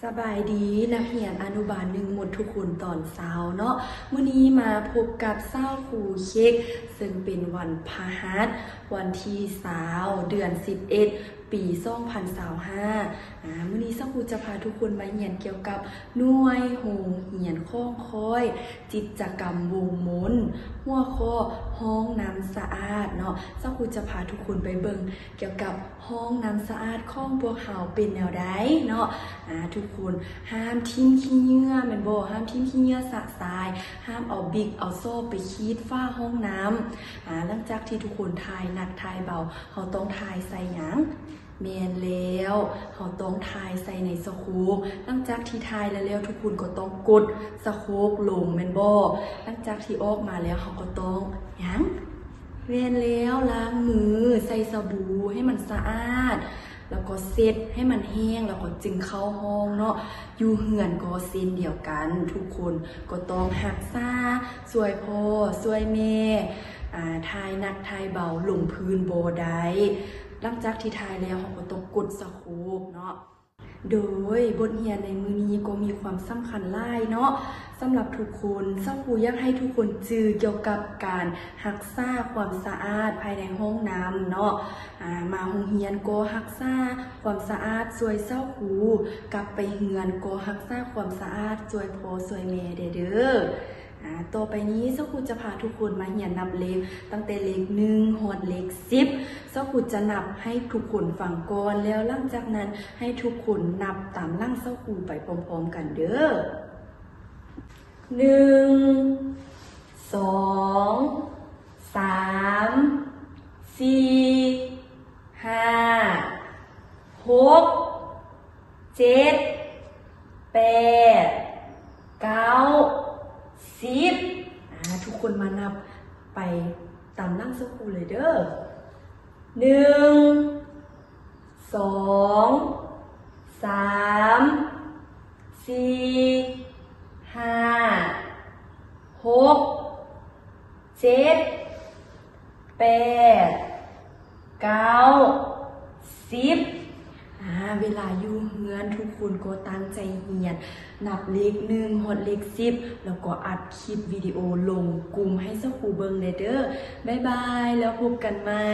สบายดีนักเรียนอนุบาลหนึ่งหมดทุกคนตอนเช้าเนาะมื้อนี้มาพบกับเช้าครูเช็คซึ่งเป็นวันพฤหัสวันที่20เดือน11ปี2025มื้อนี้เช้าครูจะพาทุกคนมาเรียนเกี่ยวกับหน่วยโรงเรียนข้องคอยกิจกรรมวงมนหัวข้อห้องน้ำสะอาดเนาะเช้าครูจะพาทุกคนไปเบิ่งเกี่ยวกับห้องน้ำสะอาดของพวกเฮาเป็นแนวใดเนาะทุกคนห้ามทิ้งขี้เหงื่อแม่นบ่ห้ามทิ้งขี้เหงื่อสะสายห้ามเอาบิ๊กเอาโซ่ไปคีดฝ้าห้องน้ำหลังจากที่ทุกคนทายหนักทายเบาเฮาต้องทายใส่หยังแม่นแล้วเฮาต้องทายใส่ในสโคปหลังจากที่ทายแล้วทุกคนก็ต้องกดสโคปลงแม่นบ่หลังจากที่ออกมาแล้วเฮาก็ต้องหยังแม่นแล้วล้างมือใส่สบู่ให้มันสะอาดแล้วก็เซ็ตให้มันแห้งแล้วก็จึงเข้าห้องเนาะอยู่เหือนก็เส้นเดียวกันทุกคนก็ต้องรักษาสวยพ่อสวยแม่ทายหนักทายเบาลงพื้นบ่ได้หลังจากที่ทายแล้วเขาก็ต้องกดสโคปเนาะโดยบทเรียนในมื้อนี้ก็มีความสำคัญหลายเนาะสำหรับทุกคนเช้าครูอยากให้ทุกคนจื้อเกี่ยวกับการรักษาความสะอาดภายในห้องน้ำเนาะมาโรงเรียนก็รักษาความสะอาดสวยเช้าครูกลับไปเฮือนก็รักษาความสะอาดสวยพ่อสวยแม่เด้อต่อไปนี้เช้าครูจะพาทุกคนมาเรียนนับเลขตั้งแต่เลข1ฮอดเลข10เช้าครูจะนับให้ทุกคนฟังก่อนแล้วหลังจากนั้นให้ทุกคนนับตามหลังเช้าครูไปพร้อมๆกันเด้อ1 2 3 4 5 6 7 8 9 10ทุกคนมานับไปตามนั่งสักครู่เลยเด้อ1 2 3 4 5 6 7 8 9 10เวลาอยู่เฮือนทุกคนก็ตั้งใจเรียนนับเลข1ฮอดเลข10แล้วก็อัดคลิปวิดีโอลงกลุ่มให้เจ้าครูเบิ่งเด้อบ๊ายบายแล้วพบกันใหม่